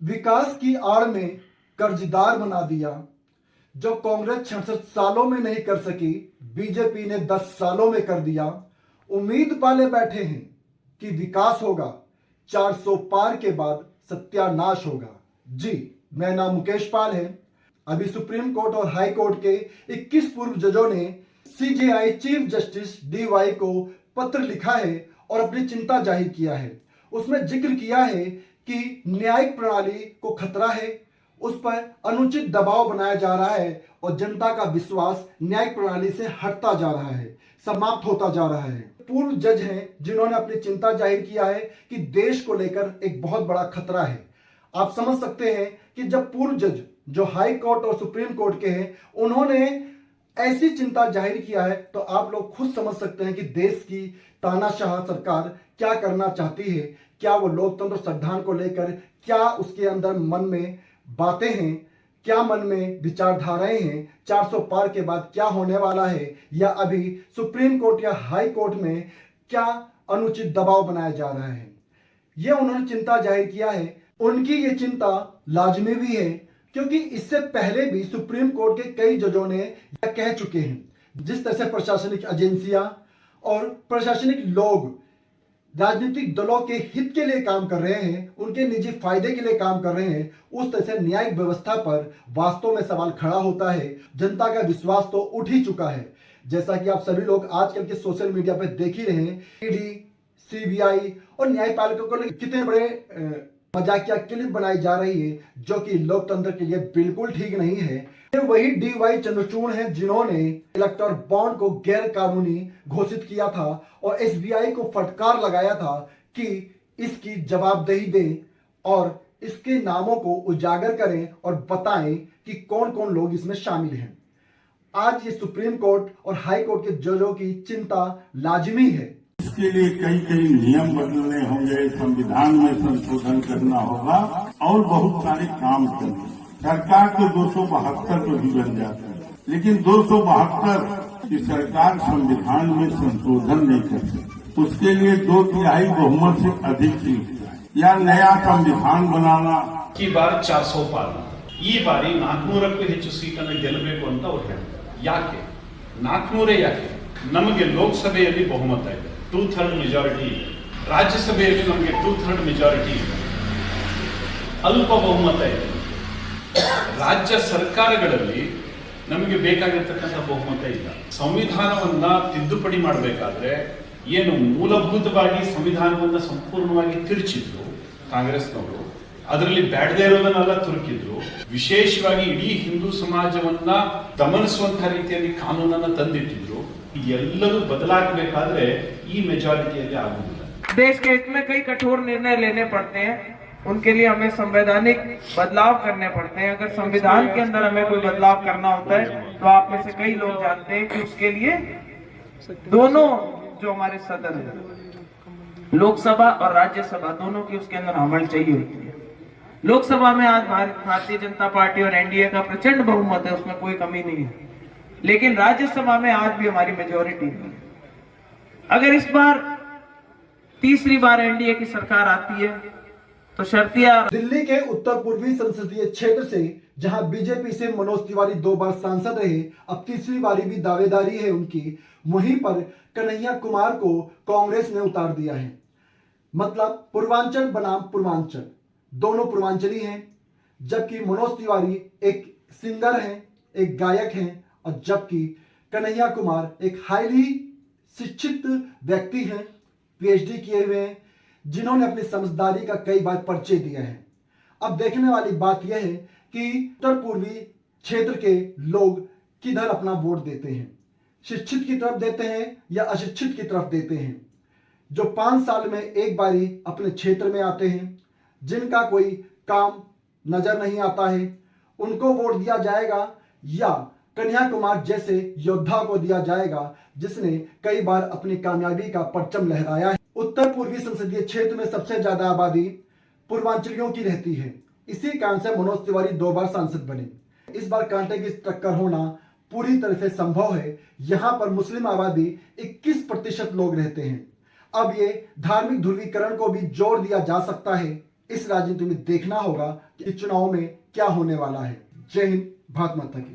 विकास की आड़ में कर्जदार बना दिया। जो कांग्रेस 66 सालों में नहीं कर सकी, बीजेपी ने 10 सालों में कर दिया। उम्मीद पाले बैठे हैं कि विकास होगा, 400 पार के बाद सत्यानाश होगा। जी, मेरा नाम मुकेश पाल है। अभी सुप्रीम कोर्ट और हाई कोर्ट के 21 पूर्व जजों ने सीजेआई चीफ जस्टिस डीवाई को पत्र लिखा है और अपनी चिंता जाहिर किया है। उसमें जिक्र किया है कि न्यायिक प्रणाली को खतरा है, उस पर अनुचित दबाव बनाया जा रहा है और जनता का विश्वास न्यायिक प्रणाली से हटता जा रहा है, समाप्त होता जा रहा है। पूर्व जज हैं जिन्होंने अपनी चिंता जाहिर किया है कि देश को लेकर एक बहुत बड़ा खतरा है। आप समझ सकते हैं कि जब पूर्व जज जो हाई कोर्ट और सुप्रीम कोर्ट के हैं, उन्होंने ऐसी चिंता जाहिर किया है, तो आप लोग खुद समझ सकते हैं कि देश की तानाशाह सरकार क्या करना चाहती है। क्या वो लोकतंत्र संविधान को लेकर क्या उसके अंदर मन में बातें हैं, क्या मन में विचारधाराएं हैं, 400 पार के बाद क्या होने वाला है, या अभी सुप्रीम कोर्ट या हाई कोर्ट में क्या अनुचित दबाव बनाया जा रहा है, ये उन्होंने चिंता जाहिर किया है। उनकी ये चिंता लाजमी भी है, क्योंकि इससे पहले भी सुप्रीम कोर्ट के कई जजों ने यह कह चुके हैं। जिस तरह से प्रशासनिक एजेंसियां और प्रशासनिक लोग राजनीतिक दलों के हित के लिए काम कर रहे हैं, उनके निजी फायदे के लिए काम कर रहे हैं, उस तरह से न्यायिक व्यवस्था पर वास्तव में सवाल खड़ा होता है। जनता का विश्वास तो उठ ही चुका है। जैसा कि आप सभी लोग आजकल के सोशल मीडिया पर देख ही रहे हैं, ईडी, सीबीआई और न्यायपालिका को कितने बड़े मजाकिया क्लिप बनाई जा रही है, जो कि लोकतंत्र के लिए बिल्कुल ठीक नहीं है। ये वही डीवाई चंद्रचूड़ हैं जिन्होंने इलेक्टोरल बॉन्ड को गैर कानूनी घोषित किया था और एसबीआई को फटकार लगाया था कि इसकी जवाबदेही दें और इसके नामों को उजागर करें और बताएं कि कौन कौन लोग इसमें शामिल हैं। आज ये सुप्रीम कोर्ट और हाई कोर्ट के जजों की चिंता लाजिमी है। इसके लिए कई कई नियम बदलने होंगे, संविधान में संशोधन करना होगा और बहुत सारे काम करने। सरकार तो 272 पे भी बन जाती है, लेकिन 272 की सरकार संविधान में संशोधन नहीं कर सकती। उसके लिए 2/3 बहुमत से अधिक सीट या नया संविधान बनाना ಈ ಬಾರಿ 400 ಪಾಲು, ಈ ಬಾರಿ 400ಕ್ಕೂ ಹೆಚ್ಚು ಸೀಟನ್ನು ಗೆಲ್ಲಬೇಕು ಅಂತ ಅವ್ರು ಹೇಳ್ತಾರೆ. ಯಾಕೆ 400 ಯಾಕೆ? ನಮಗೆ ಲೋಕಸಭೆಯಲ್ಲಿ ಬಹುಮತ ಇದೆ, 2/3 ಮೆಜಾರಿಟಿ ಇದೆ. ರಾಜ್ಯಸಭೆಯಲ್ಲಿ ನಮಗೆ 2/3 ಮೆಜಾರಿಟಿ ಇದೆ, ಅಲ್ಪ ಬಹುಮತ ಇದೆ. ರಾಜ್ಯ ಸರ್ಕಾರಗಳಲ್ಲಿ ನಮಗೆ ಬೇಕಾಗಿರ್ತಕ್ಕಂಥ ಬಹುಮತ ಇಲ್ಲ. ಸಂವಿಧಾನವನ್ನ ತಿದ್ದುಪಡಿ ಮಾಡಬೇಕಾದ್ರೆ ಏನು ಮೂಲಭೂತವಾಗಿ ಸಂವಿಧಾನವನ್ನ ಸಂಪೂರ್ಣವಾಗಿ ತಿರುಚಿದ್ರು ಕಾಂಗ್ರೆಸ್ನವರು, ಅದರಲ್ಲಿ ಬ್ಯಾಡದೇ ಇರೋದನ್ನೆಲ್ಲ ತುರುಕಿದ್ರು. ವಿಶೇಷವಾಗಿ ಇಡೀ ಹಿಂದೂ ಸಮಾಜವನ್ನ ದಮನಿಸುವಂತಹ ರೀತಿಯಲ್ಲಿ ಕಾನೂನನ್ನ ತಂದಿಟ್ಟಿದ್ರು. ಎಲ್ಲರೂ ಬದಲಾಗಬೇಕಾದ್ರೆ ಈ ಮೆಜಾರಿಟಿಯಲ್ಲಿ ಆಗುವುದಿಲ್ಲ. देश के हित में कई कठोर निर्णय लेने पड़ते हैं, उनके लिए हमें संवैधानिक बदलाव करने पड़ते हैं। अगर संविधान के अंदर हमें कोई बदलाव करना होता है, तो आप में से कई लोग जानते हैं कि उसके लिए दोनों जो हमारे सदन है, लोकसभा और राज्यसभा, दोनों की उसके अंदर अमल चाहिए होती है। लोकसभा में आज भारतीय जनता पार्टी और एनडीए का प्रचंड बहुमत है, उसमें कोई कमी नहीं है, लेकिन राज्यसभा में आज भी हमारी मेजोरिटी नहीं है। अगर इस बार तीसरी बार एनडीए की सरकार आती है तो शर्तिया दिल्ली के उत्तर पूर्वी संसदीय क्षेत्र से, जहां बीजेपी से मनोज तिवारी 2 बार सांसद रहे, अब तीसरी बारी भी दावेदारी है उनकी, वहीं पर कन्हैया कुमार को कांग्रेस ने उतार दिया है। मतलब पूर्वांचल बनाम पूर्वांचल, दोनों पूर्वांचली हैं। जबकि मनोज तिवारी एक सिंगर हैं, एक गायक हैं, और जबकि कन्हैया कुमार एक हाईली शिक्षित व्यक्ति हैं, पीएचडी किए हुए हैं, जिन्होंने अपनी समझदारी का कई बार परिचय दिया है। अब देखने वाली बात यह है कि उत्तर पूर्वी क्षेत्र के लोग किधर अपना वोट देते हैं, शिक्षित की तरफ देते हैं या अशिक्षित की तरफ देते हैं। जो 5 साल में एक बारी अपने क्षेत्र में आते हैं, जिनका कोई काम नजर नहीं आता है, उनको वोट दिया जाएगा, या कन्हैया कुमार जैसे योद्धा को दिया जाएगा जिसने कई बार अपनी कामयाबी का परचम लहराया है। उत्तर पूर्वी संसदीय क्षेत्र में सबसे ज्यादा आबादी पूर्वांचलियों की रहती है। इसी कारण से मनोज तिवारी 2 बार सांसद बने। इस बार कांटे की टक्कर होना पूरी तरह से संभव है। यहां पर मुस्लिम आबादी 21% लोग रहते हैं। अब ये धार्मिक ध्रुवीकरण को भी जोड़ दिया जा सकता है इस राजनीति में देखना होगा कि चुनाव में क्या होने वाला है। जय हिंद, भारत माता की।